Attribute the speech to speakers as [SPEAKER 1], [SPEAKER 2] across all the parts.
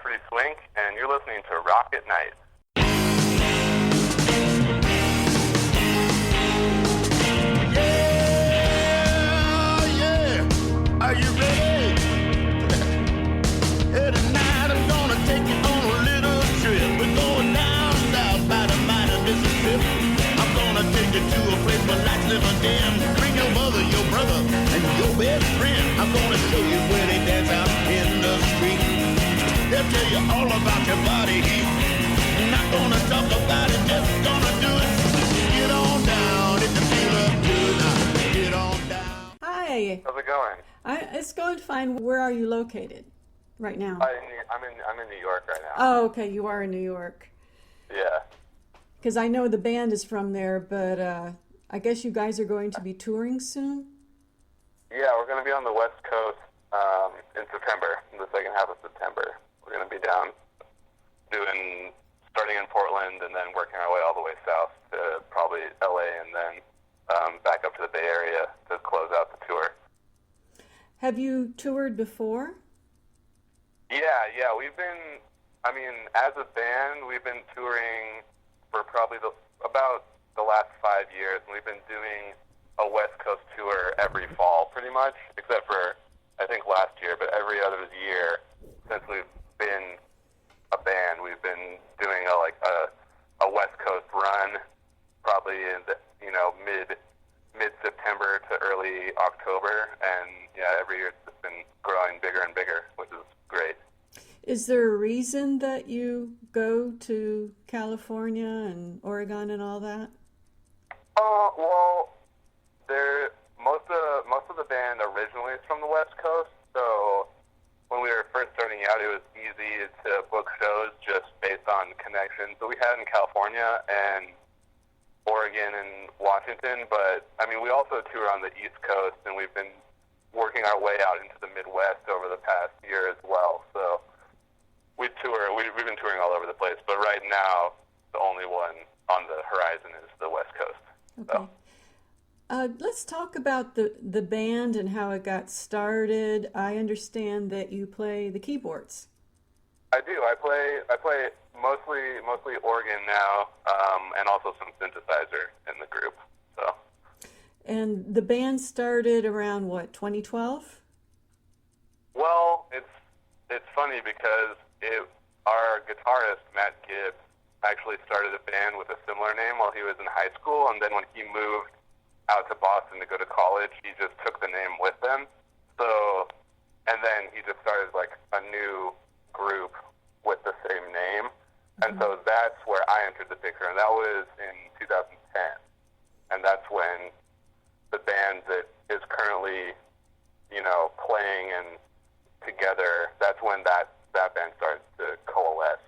[SPEAKER 1] Rafferty Swink, and you're listening to Rock at Night.
[SPEAKER 2] Yeah, are you ready? Hey, tonight I'm gonna take you on a little trip. We're going down south by the mighty Mississippi. I'm gonna take you to a place where lights never dim. Bring your mother, your brother, and your best friend. I'm gonna show you where they dance out in the street. They'll tell you all about your body heat. Not gonna talk about it, just gonna do it. Get on down if you feel up good. Now get on down.
[SPEAKER 3] Hi.
[SPEAKER 1] How's it going?
[SPEAKER 3] It's going fine. Where are you located right now?
[SPEAKER 1] I'm in New York right now.
[SPEAKER 3] Oh, okay. You are in New York.
[SPEAKER 1] Yeah.
[SPEAKER 3] Because I know the band is from there, but I guess you guys are going to be touring soon?
[SPEAKER 1] Yeah, we're going to be on the West Coast in September, in the second half of September. We're going to be down starting in Portland and then working our way all the way south to probably LA and then back up to the Bay Area to close out the tour.
[SPEAKER 3] Have you toured before?
[SPEAKER 1] Yeah, as a band, we've been touring for probably about the last 5 years, and we've been doing a West Coast tour every fall, pretty much, except for, I think, last year, but every other year since we've been a band, we've been doing a West Coast run, probably in the, mid-September to early October, and yeah, every year it's just been growing bigger and bigger, which is great.
[SPEAKER 3] Is there a reason that you go to California and Oregon and all that?
[SPEAKER 1] Well, most of the band originally is from the West Coast, so when we were first starting out, it was easy to book shows just based on connections that we had in California and Oregon and Washington, but we also tour on the East Coast, and we've been working our way out into the Midwest over the past year as well, so we've been touring all over the place, but right now the only one on the horizon is the West Coast.
[SPEAKER 3] Okay.
[SPEAKER 1] So.
[SPEAKER 3] Let's talk about the band and how it got started. I understand that you play the keyboards.
[SPEAKER 1] I do. I play mostly organ now, and also some synthesizer in the group. So.
[SPEAKER 3] And the band started around what, 2012?
[SPEAKER 1] Well, it's funny because our guitarist Matt Gibbs actually started a band with a similar name while he was in high school, and then when he moved out to Boston to go to college, he just took the name with him. So, and then he just started like a new group with the same name. And so that's where I entered the picture, and that was in 2010. And that's when the band that is currently, playing and together, that's when that band started to coalesce.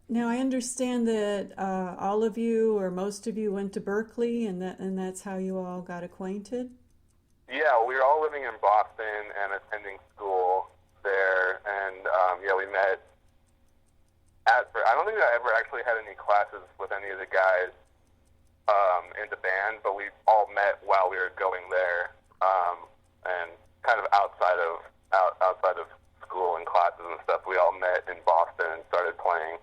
[SPEAKER 3] Now, I understand that all of you or most of you went to Berkeley, and that's how you all got acquainted?
[SPEAKER 1] Yeah, we were all living in Boston and attending school there, and we met I don't think I ever actually had any classes with any of the guys in the band, but we all met while we were going there, and kind of outside of school and classes and stuff, we all met in Boston and started playing.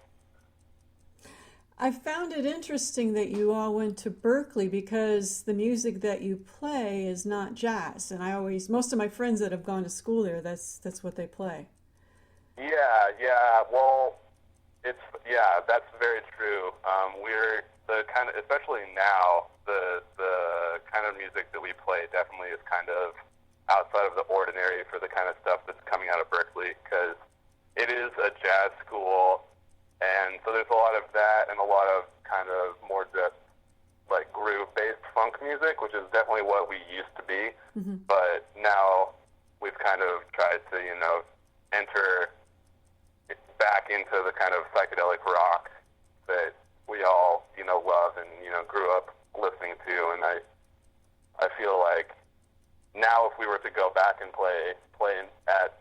[SPEAKER 3] I found it interesting that you all went to Berkeley because the music that you play is not jazz, and most of my friends that have gone to school there, that's what they play. Yeah. Well, that's very true. We're the kind of, especially now, the kind of music that we play definitely is kind of outside of the ordinary for the kind of stuff that's coming out of Berkeley, because it is a jazz school. And so there's a lot of that and a lot of kind of more just like groove-based funk music, which is definitely what we used to be. Mm-hmm. But now we've kind of tried to, enter back into the kind of psychedelic rock that we all, love and, grew up listening to. And I feel like now if we were to go back and play at,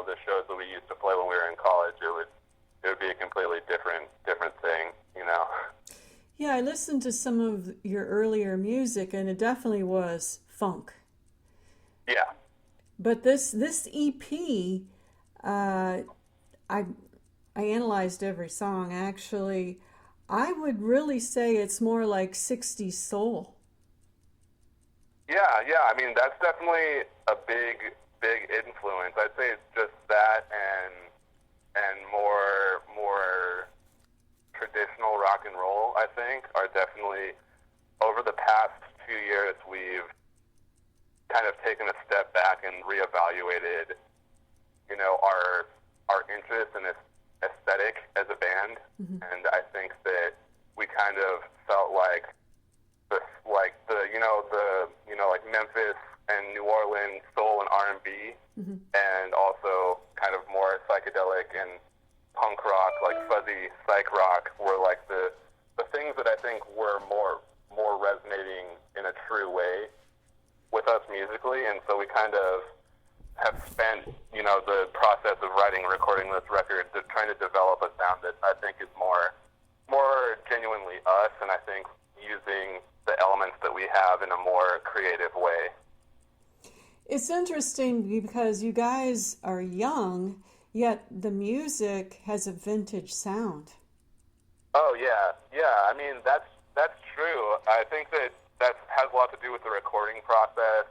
[SPEAKER 3] the shows that we used to play when we were in college, it would be a completely different thing, Yeah, I listened to some of your earlier music, and it definitely was funk.
[SPEAKER 1] Yeah.
[SPEAKER 3] But this EP, I I analyzed every song. Actually, I would really say it's more like 60s soul.
[SPEAKER 1] Yeah, yeah. I mean, that's definitely a big influence. I'd say it's just that and more traditional rock and roll. I think are definitely over the past 2 years we've kind of taken a step back and reevaluated, our interest in this aesthetic as a band, and I think that we kind of felt like like Memphis and New Orleans soul and R&B, and also kind of more psychedelic and punk rock, like fuzzy psych-rock, were like the things that I think were more resonating in a true way with us musically, and so we kind of have spent, the process of writing and recording this record trying to develop a sound that I think is more genuinely us, and I think using the elements that we have in a more creative way.
[SPEAKER 3] It's interesting because you guys are young, yet the music has a vintage sound.
[SPEAKER 1] Oh yeah. I mean, that's true. I think that has a lot to do with the recording process.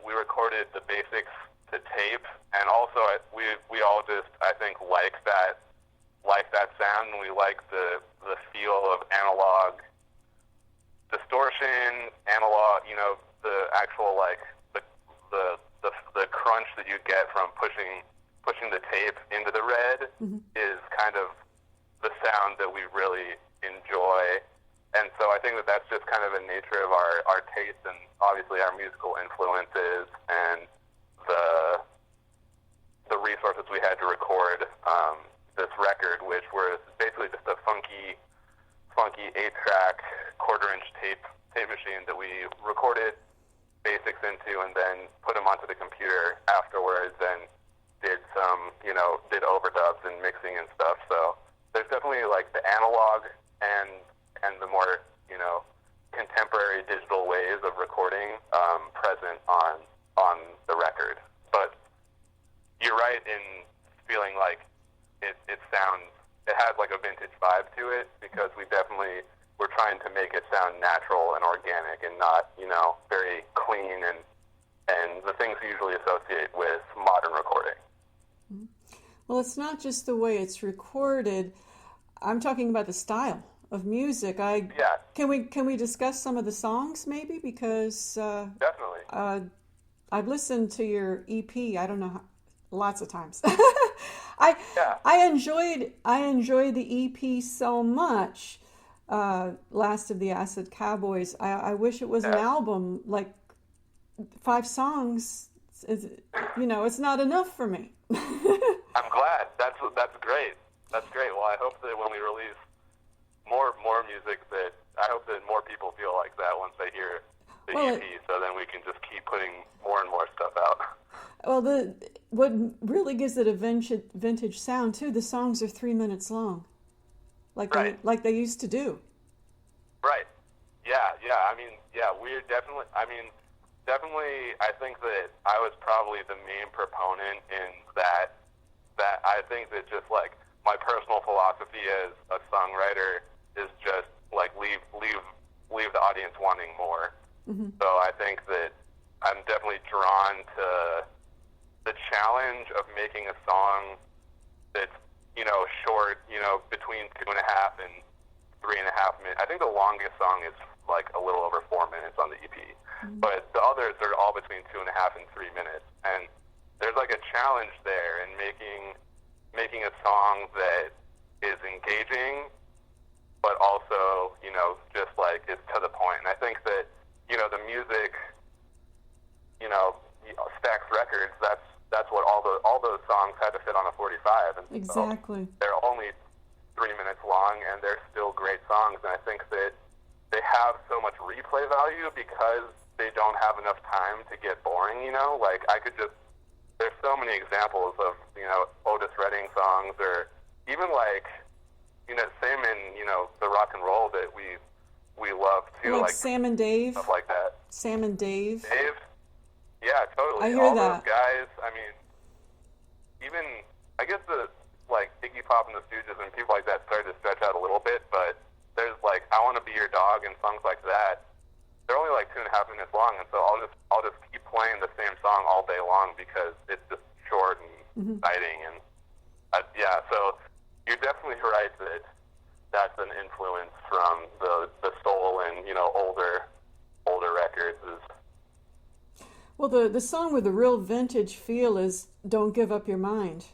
[SPEAKER 1] We recorded the basics to tape, and also we all just, I think, like that sound, and we like the feel of analog distortion, analog, the actual the crunch that you get from pushing the tape into the red is kind of the sound that we really enjoy. And so I think that that's just kind of the nature of our taste and obviously our musical influences and the resources we had to record this record, which was basically just a funky 8-track quarter-inch tape machine that we recorded basics into and then put them onto the computer afterwards and did some, did overdubs and mixing and stuff. So there's definitely like the analog and the more, contemporary digital ways of recording present on the record. But you're right in feeling like it has like a vintage vibe to it, because we definitely were trying to make it sound natural and organic and not, very clean and the things we usually associate with modern recording.
[SPEAKER 3] Well, it's not just the way it's recorded. I'm talking about the style of music. Can we discuss some of the songs maybe, because
[SPEAKER 1] definitely
[SPEAKER 3] I've listened to your EP. I don't know lots of times. I enjoyed the EP so much. Last of the Acid Cowboys. I wish it was an album. Like 5 songs it's not enough for me.
[SPEAKER 1] I'm glad. That's great. That's great. Well, I hope that when we release more music, that I hope that more people feel like that once they hear the EP, so then we can just keep putting more and more stuff out.
[SPEAKER 3] Well, what really gives it a vintage sound too, the songs are 3 minutes long, like they used to do.
[SPEAKER 1] Right. Yeah. I mean, we're definitely. I think that I was probably the main proponent in that. That I think that just like my personal philosophy as a songwriter is just like leave the audience wanting more. So I think that I'm definitely drawn to the challenge of making a song that's short, between 2.5 and 3.5 minutes. I think the longest song is like a little over 4 minutes on the EP, but the others are all between 2.5 and 3 minutes. And there's like a challenge there in making a song that is engaging, but also, just like is to the point. And I think that, the music, Stax Records, that's what all those songs had to fit on a 45. And
[SPEAKER 3] exactly.
[SPEAKER 1] So they're only 3 minutes long, and they're still great songs. And I think that they have so much replay value because they don't have enough time to get boring. Like there's so many examples of Otis Redding songs, or even like same in the rock and roll that we love too, like
[SPEAKER 3] Sam and Dave,
[SPEAKER 1] stuff like that.
[SPEAKER 3] Sam and Dave.
[SPEAKER 1] Yeah, totally.
[SPEAKER 3] I hear
[SPEAKER 1] all
[SPEAKER 3] that.
[SPEAKER 1] Those guys. I mean, even I guess Pop and the Stooges and people like that started to stretch out a little bit, but there's like I Want to Be Your Dog and songs like that. They're only like 2.5 minutes long, and so I'll just keep playing the same song all day long because it's just short and exciting. And yeah, so you're definitely right that that's an influence from the soul and older records.
[SPEAKER 3] Well, the song with the real vintage feel is "Don't Give Up Your Mind."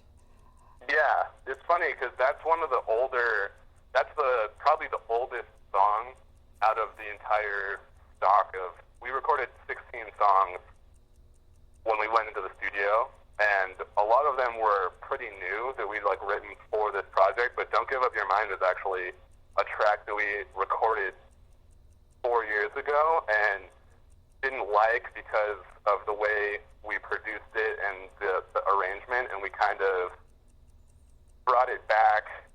[SPEAKER 1] Yeah, it's funny because that's one of the older. That's probably the oldest song out of the entire stock of. We recorded 16 songs when we went into the studio, and a lot of them were pretty new that we'd like written for this project. But "Don't Give Up Your Mind" is actually a track that we recorded 4 years ago and didn't like because of the way we produced it and the arrangement, and we kind of brought it back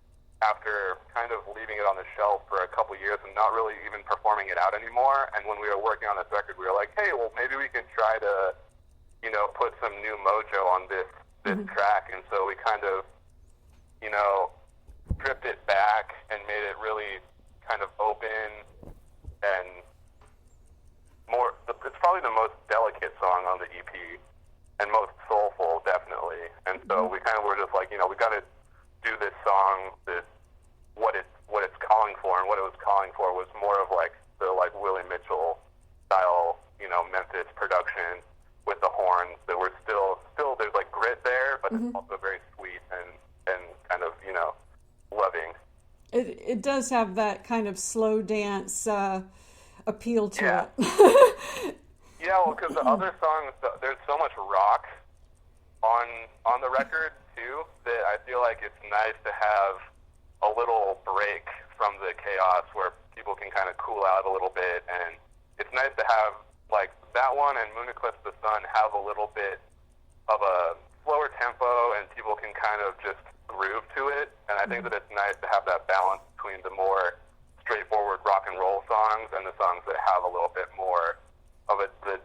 [SPEAKER 1] after kind of leaving it on the shelf for a couple years and not really even performing it out anymore. And when we were working on this record, we were like, hey, well, maybe we can try to, put some new mojo on this track. And so we kind of, stripped it back and made it really kind of open and more. It's probably the most delicate song on the EP and most soulful, definitely. And so we kind of were just like, we got to do this song that what it's calling for, and what it was calling for was more of like the Willie Mitchell style, Memphis production with the horns that were still there's like grit there, but it's also very sweet and kind of loving.
[SPEAKER 3] It does have that kind of slow dance appeal to it.
[SPEAKER 1] Yeah, well, because the other songs, there's so much rock on the record too that I feel like it's nice to have a little break from the chaos where people can kind of cool out a little bit, and it's nice to have like that one and Moon Eclipse the Sun have a little bit of a slower tempo, and people can kind of just groove to it. And I think that it's nice to have that balance between the more straightforward rock and roll songs and the songs that have a little bit more of the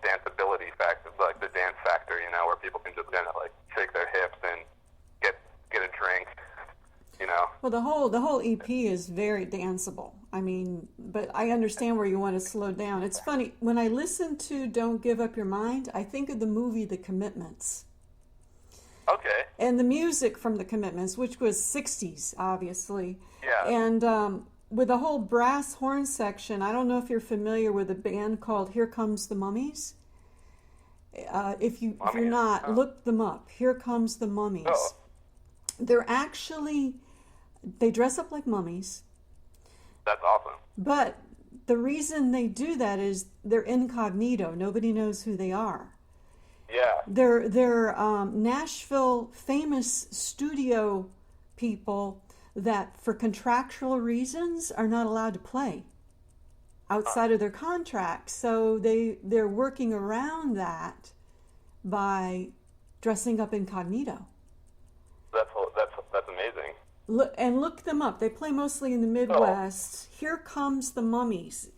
[SPEAKER 1] danceability factor, like the dance factor, where people can just kind of like shake their hips and get a drink,
[SPEAKER 3] Well, the whole EP is very danceable. I mean, but I understand where you want to slow down. It's funny, when I listen to "Don't Give Up Your Mind," I think of the movie The Commitments.
[SPEAKER 1] Okay.
[SPEAKER 3] And the music from The Commitments, which was 60s, obviously.
[SPEAKER 1] Yeah.
[SPEAKER 3] And with the whole brass horn section, I don't know if you're familiar with a band called Here Comes the Mummies. If you're not, look them up. Here Comes the Mummies.
[SPEAKER 1] Oh.
[SPEAKER 3] They dress up like mummies.
[SPEAKER 1] That's awesome.
[SPEAKER 3] But the reason they do that is they're incognito. Nobody knows who they are.
[SPEAKER 1] Yeah.
[SPEAKER 3] They're Nashville famous studio people that for contractual reasons are not allowed to play outside of their contract. So they're working around that by dressing up incognito.
[SPEAKER 1] That's amazing.
[SPEAKER 3] Look them up. They play mostly in the Midwest. Here Comes the Mummies.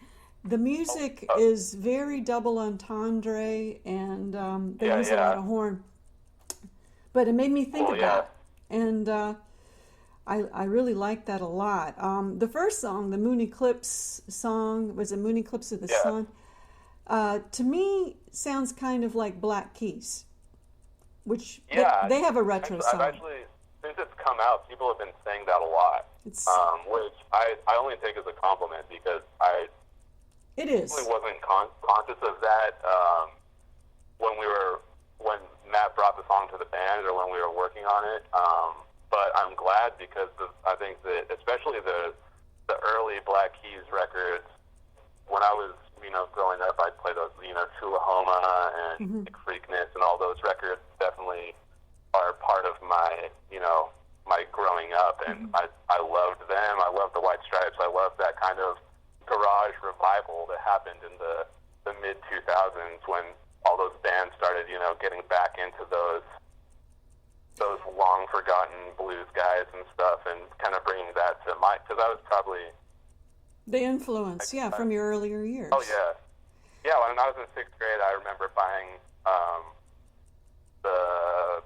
[SPEAKER 3] The music is very double entendre, and they use a lot of horn. But it made me think of that. And I really like that a lot. The first song, the Moon Eclipse song, was it Moon Eclipse of the Sun? To me, sounds kind of like Black Keys, which they have a retro song.
[SPEAKER 1] I've actually, since it's come out, people have been saying that a lot, which I only take as a compliment because I really wasn't conscious of that when Matt brought the song to the band or when we were working on it. But I'm glad because I think that especially the early Black Keys records, when I was growing up, I'd play those Tullahoma and Freakness and all those records definitely are part of my my growing up, and I loved them. I loved the White Stripes. I loved that kind of garage revival that happened in the mid 2000s when all those bands started getting back into those long forgotten blues guys and stuff, and kind of bringing that to because I was probably
[SPEAKER 3] the influence, from your earlier years.
[SPEAKER 1] Oh yeah. When I was in 6th grade, I remember buying the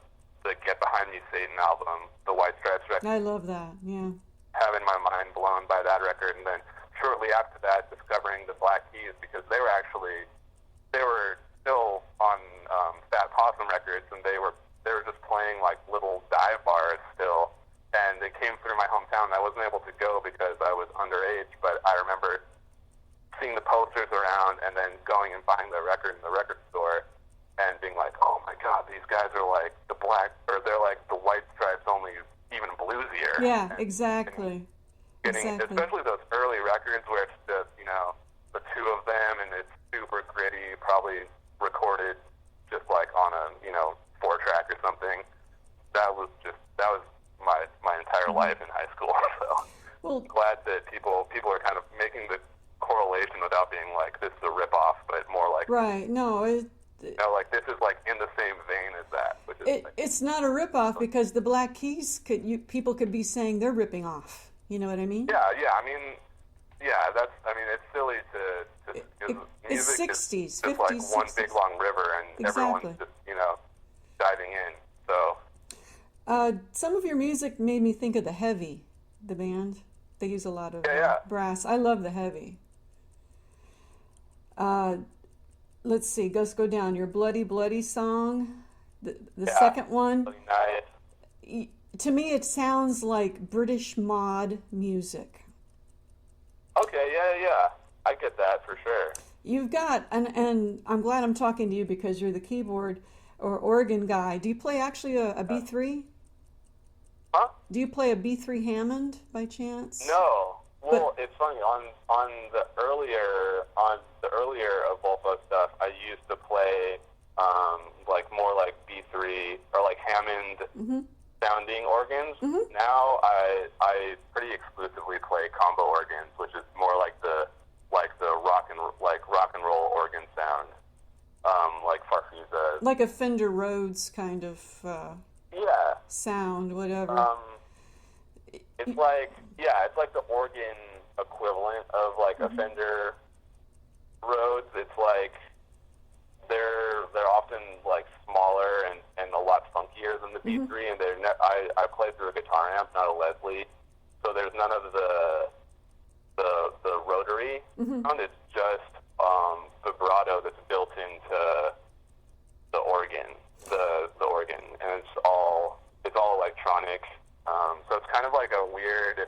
[SPEAKER 1] album, the White Stripes record.
[SPEAKER 3] I love that. Yeah.
[SPEAKER 1] Having my mind blown by that record, and then shortly after that, discovering the Black Keys, because they were still on Fat Possum Records, and they were just playing like little dive bars still, and they came through my hometown. And I wasn't able to go because I was underage, but I remember seeing the posters around, and then going and buying the record in the record store, and being like, oh my God, these guys are like they're like the White Stripes, only even bluesier.
[SPEAKER 3] Yeah, exactly.
[SPEAKER 1] Especially those early records where it's just, the two of them, and it's super gritty, probably recorded just like on a, 4-track or something. That was my entire life in high school. So
[SPEAKER 3] Well,
[SPEAKER 1] glad that people are kind of making the correlation without being like, this is a ripoff, but more like,
[SPEAKER 3] right. No,
[SPEAKER 1] like this is like in the same vein as that. Which is
[SPEAKER 3] it's not a ripoff because the Black Keys people could be saying they're ripping off. You know what I mean?
[SPEAKER 1] Yeah. It's silly to
[SPEAKER 3] it's
[SPEAKER 1] music
[SPEAKER 3] 60s,
[SPEAKER 1] is
[SPEAKER 3] 50s,
[SPEAKER 1] just like one
[SPEAKER 3] 60s.
[SPEAKER 1] big long river, and everyone's just diving in. So
[SPEAKER 3] Some of your music made me think of the Heavy, the band. They use a lot of
[SPEAKER 1] Yeah.
[SPEAKER 3] brass. I love the Heavy. Let's see. Let's go down. Your Bloody Bloody song, the second one.
[SPEAKER 1] really nice.
[SPEAKER 3] To me, it sounds like British mod music.
[SPEAKER 1] Okay, yeah, I get that for sure.
[SPEAKER 3] You've got, and I'm glad I'm talking to you because you're the keyboard or organ guy. Do you play actually a B3?
[SPEAKER 1] Huh?
[SPEAKER 3] Do you play a B3 Hammond by chance?
[SPEAKER 1] No. Well, it's funny on the earlier Evolfo stuff, I used to play like more like B3 or like Hammond sounding organs. Now I pretty exclusively play combo organs, which is more like the rock and roll organ sound, like Farfisa.
[SPEAKER 3] Like a Fender Rhodes kind of
[SPEAKER 1] Yeah.
[SPEAKER 3] sound, whatever.
[SPEAKER 1] It's like the organ equivalent of like a Fender Rhodes. It's like they're often like smaller and a lot funkier than the B3, and I play through a guitar amp, not a Leslie, so there's none of the rotary sound. It's just vibrato that's built into the organ, the organ, and it's all electronic. So it's kind of like a weird.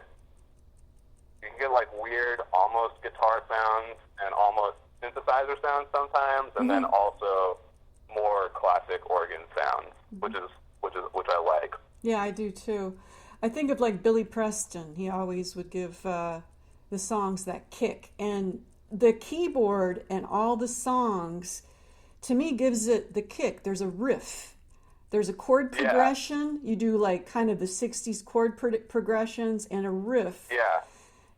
[SPEAKER 1] You can get like weird, almost guitar sounds and almost synthesizer sounds sometimes, and then also more classic organ sounds, which I like.
[SPEAKER 3] Yeah, I do too. I think of like Billy Preston. He always would give the songs that kick, and the keyboard and all the songs to me gives it the kick. There's a riff. There's a chord progression. You do like kind of the 60s chord progressions and a riff.
[SPEAKER 1] Yeah.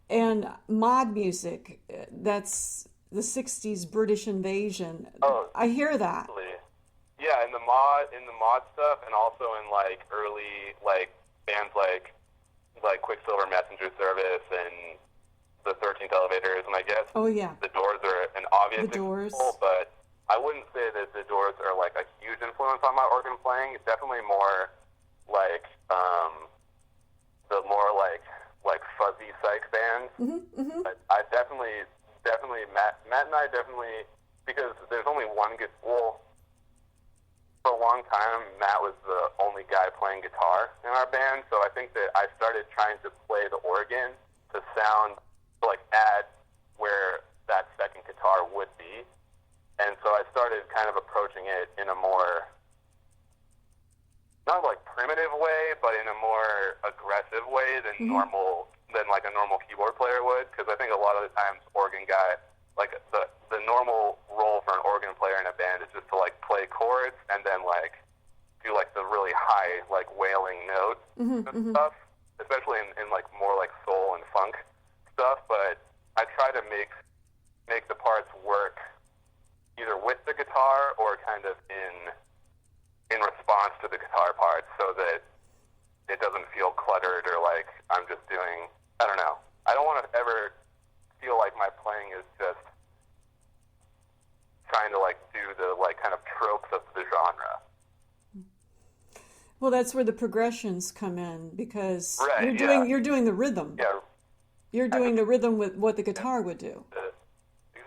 [SPEAKER 3] And mod music, that's the 60s British invasion.
[SPEAKER 1] Oh,
[SPEAKER 3] I hear that.
[SPEAKER 1] Absolutely. Yeah, in the mod stuff, and also in like early like bands like Quicksilver Messenger Service and the 13th Elevators, and I guess the Doors are an obvious example, but I wouldn't say that the Doors are like a huge influence on my organ playing. It's definitely more like the more like fuzzy psych bands. But I definitely Matt and I definitely, because there's only one good. Well, for a long time, Matt was the only guy playing guitar in our band, so I think that I started trying to play the organ to sound like add where that second guitar would be. And so I started kind of approaching it in a more, not like primitive way, but in a more aggressive way than like a normal keyboard player would. Because I think a lot of the times organ guy, like the normal role for an organ player in a band is just to like play chords and then like do like the really high like wailing notes and stuff, especially in like more like soul and funk stuff. But I try to make the parts work either with the guitar or kind of in response to the guitar parts, so that it doesn't feel cluttered or like I'm just doing, I don't know. I don't want to ever feel like my playing is just trying to like do the like kind of tropes of the genre.
[SPEAKER 3] Well, that's where the progressions come in because
[SPEAKER 1] Right,
[SPEAKER 3] you're doing the rhythm.
[SPEAKER 1] Yeah,
[SPEAKER 3] You're doing the rhythm with what the guitar would do.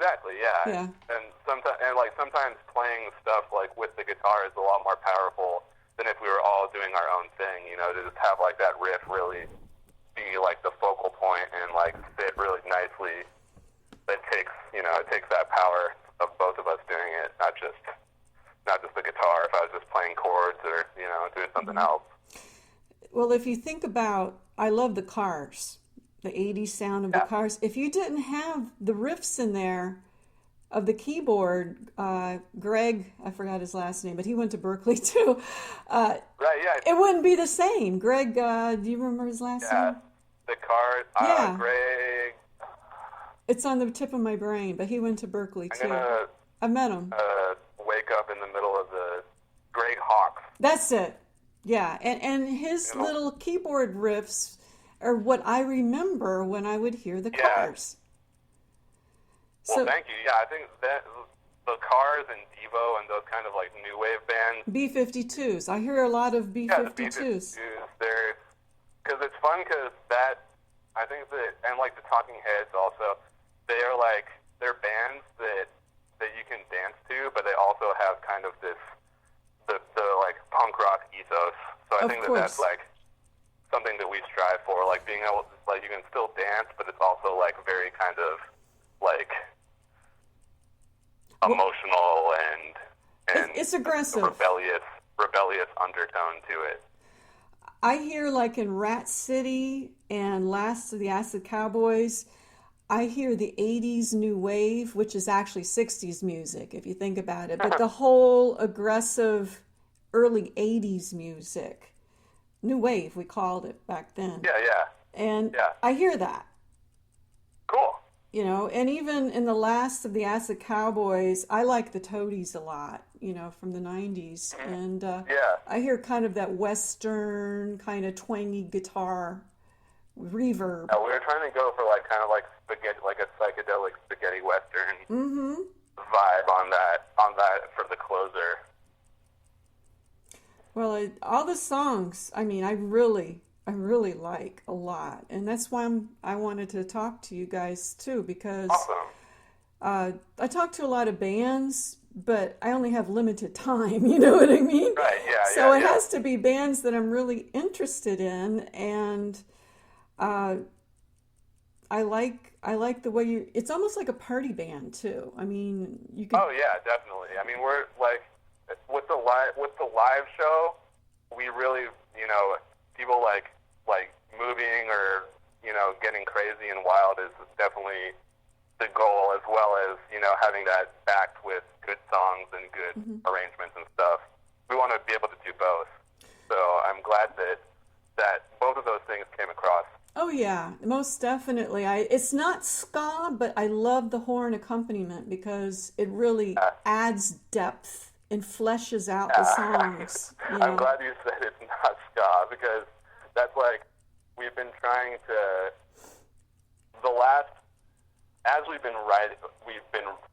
[SPEAKER 1] exactly, yeah.
[SPEAKER 3] Yeah.
[SPEAKER 1] And sometimes playing stuff like with the guitar is a lot more powerful than if we were all doing our own thing, you know, to just have like that riff really be like the focal point and like fit really nicely. It takes that power of both of us doing it, not just the guitar. If I was just playing chords or, you know, doing something else.
[SPEAKER 3] Well, if you think about, I love the Cars, the 80s sound of the Cars. If you didn't have the riffs in there of the keyboard, Greg, I forgot his last name, but he went to Berkeley too.
[SPEAKER 1] Right, yeah.
[SPEAKER 3] It wouldn't be the same. Greg, do you remember his last name?
[SPEAKER 1] The Cars,
[SPEAKER 3] Yeah.
[SPEAKER 1] Greg.
[SPEAKER 3] It's on the tip of my brain, but he went to Berkeley too. I met him.
[SPEAKER 1] Wake up in the middle of the Greg Hawkes.
[SPEAKER 3] That's it. Yeah, and his little keyboard riffs are what I remember when I would hear the Cars.
[SPEAKER 1] Well, thank you. Yeah, I think that the Cars and Devo and those kind of like new wave bands.
[SPEAKER 3] B-52s. I hear a lot of B-52s.
[SPEAKER 1] Yeah, the B-52s. Because it's fun because I think that, and like the Talking Heads also, they're bands that you can dance to, but they also have kind of the like punk rock ethos. So I think that's like something that we strive for, like being able to, like, you can still dance, but it's also like very kind of like emotional and
[SPEAKER 3] it's aggressive,
[SPEAKER 1] rebellious undertone to it.
[SPEAKER 3] I hear like in Rat City and Last of the Acid Cowboys, I hear the 80s new wave, which is actually 60s music, if you think about it. But the whole aggressive early 80s music, new wave, we called it back then.
[SPEAKER 1] Yeah.
[SPEAKER 3] And I hear that.
[SPEAKER 1] Cool.
[SPEAKER 3] You know, and even in the Last of the Acid Cowboys, I like the Toadies a lot, you know, from the 90s. And I hear kind of that Western, kind of twangy guitar reverb.
[SPEAKER 1] We were trying to go for like kind of like spaghetti, like a psychedelic spaghetti Western vibe on that for the closer.
[SPEAKER 3] Well, all the songs, I mean, I really like a lot, and that's why I wanted to talk to you guys too, because I talk to a lot of bands, but I only have limited time. You know what I mean?
[SPEAKER 1] Right. Yeah.
[SPEAKER 3] So it has to be bands that I'm really interested in, and I like the way it's almost like a party band too. I mean, you can.
[SPEAKER 1] Oh yeah, definitely. I mean, we're like with the live show, we really, you know, people like moving or, you know, getting crazy and wild is definitely the goal, as well as, you know, having that backed with good songs and good arrangements and stuff. We want to be able to do both. So I'm glad that both of those things came across.
[SPEAKER 3] Oh yeah, most definitely. It's not ska, but I love the horn accompaniment because it really adds depth and fleshes out the songs. You know?
[SPEAKER 1] I'm glad you said it's not ska, because that's like, we've been trying to, as we've been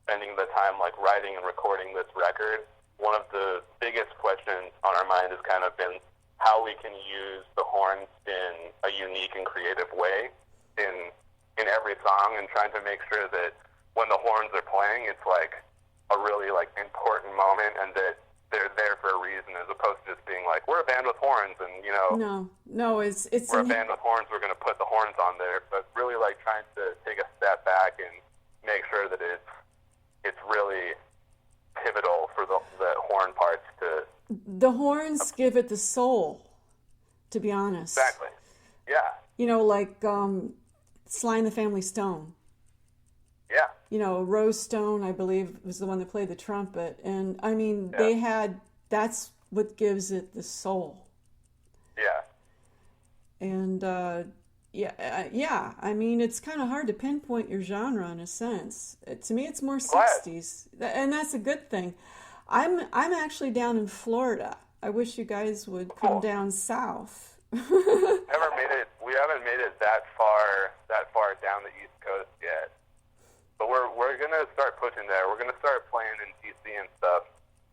[SPEAKER 1] spending the time like writing and recording this record, one of the biggest questions on our mind has kind of been how we can use the horns in a unique and creative way in every song, and trying to make sure that when the horns are playing, it's like a really like important moment, and that they're there for a reason, as opposed to just being like, we're a band with horns, and, you know,
[SPEAKER 3] no, it's
[SPEAKER 1] we're a band with horns, we're going to put the horns on there. But really like trying to take a step back and make sure that it's really pivotal for the horn parts to.
[SPEAKER 3] The horns give it the soul, to be honest.
[SPEAKER 1] Exactly. Yeah.
[SPEAKER 3] You know, like Sly and the Family Stone.
[SPEAKER 1] Yeah.
[SPEAKER 3] You know, Rose Stone, I believe, was the one that played the trumpet. And, I mean, that's what gives it the soul.
[SPEAKER 1] Yeah.
[SPEAKER 3] And, I mean, it's kind of hard to pinpoint your genre in a sense. To me, it's more 60s. And that's a good thing. I'm actually down in Florida. I wish you guys would come down south.
[SPEAKER 1] We haven't made it that far down the East Coast yet. But we're gonna start pushing there. We're gonna start playing in DC and stuff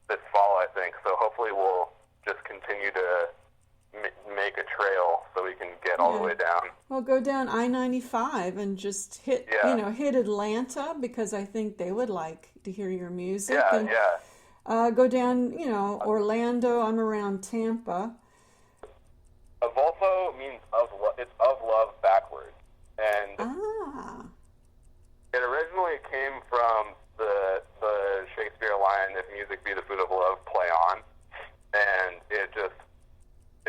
[SPEAKER 1] this fall, I think. So hopefully we'll just continue to all the way down.
[SPEAKER 3] Well, go down I-95 and just hit, hit Atlanta, because I think they would like to hear your music.
[SPEAKER 1] Yeah,
[SPEAKER 3] and, go down, Orlando. I'm around Tampa.
[SPEAKER 1] Evolfo means it's of love backwards. And it originally came from the Shakespeare line, "If music be the food of love, play on." And it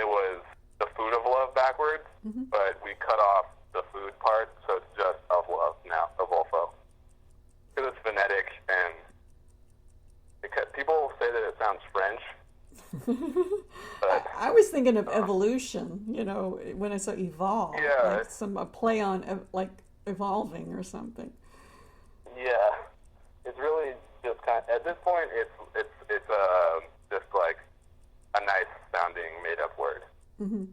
[SPEAKER 1] was the food of love backwards, but we cut off the food part, so it's just of love now, Evolfo. Because it's phonetic, and because people say that it sounds French. But
[SPEAKER 3] I was thinking of evolution, when I saw evolve.
[SPEAKER 1] Yeah.
[SPEAKER 3] Like a play on, like, evolving or something.
[SPEAKER 1] Yeah. It's really just at this point, it's just like a nice sounding made up word.
[SPEAKER 3] Mm-hmm.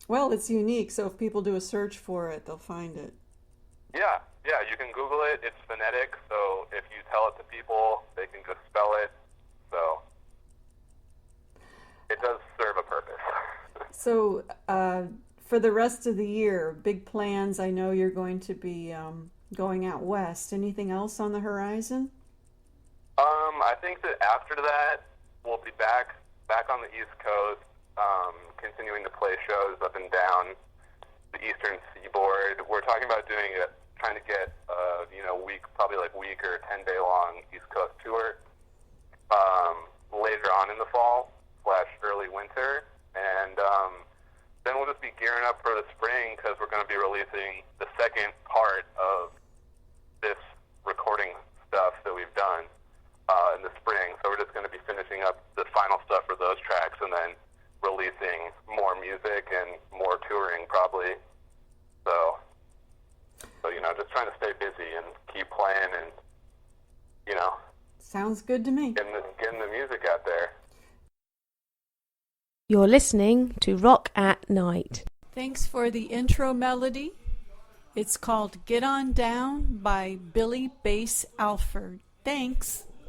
[SPEAKER 3] Well, it's unique, so if people do a search for it, they'll find it.
[SPEAKER 1] Yeah, you can Google it. It's phonetic, so if you tell it to people, they can just spell it. So it does serve a purpose.
[SPEAKER 3] So for the rest of the year, big plans. I know you're going to be going out west. Anything else on the horizon?
[SPEAKER 1] I think that after that, we'll be back on the East Coast, continuing to play shows up and down the Eastern Seaboard. We're talking about trying to get week or 10-day long East Coast tour later on in the fall / early winter, and then we'll just be gearing up for the spring, because we're going to be releasing the second part of this recording stuff that we've done in the spring. So we're just going to be finishing up the final stuff for those tracks, and then releasing more music and more touring probably. So just trying to stay busy and keep playing, and
[SPEAKER 3] sounds good to me.
[SPEAKER 1] Getting the music out there.
[SPEAKER 4] You're listening to Rock at Night.
[SPEAKER 3] Thanks for the intro melody. It's called Get On Down by Billy Bass Alford. Thanks.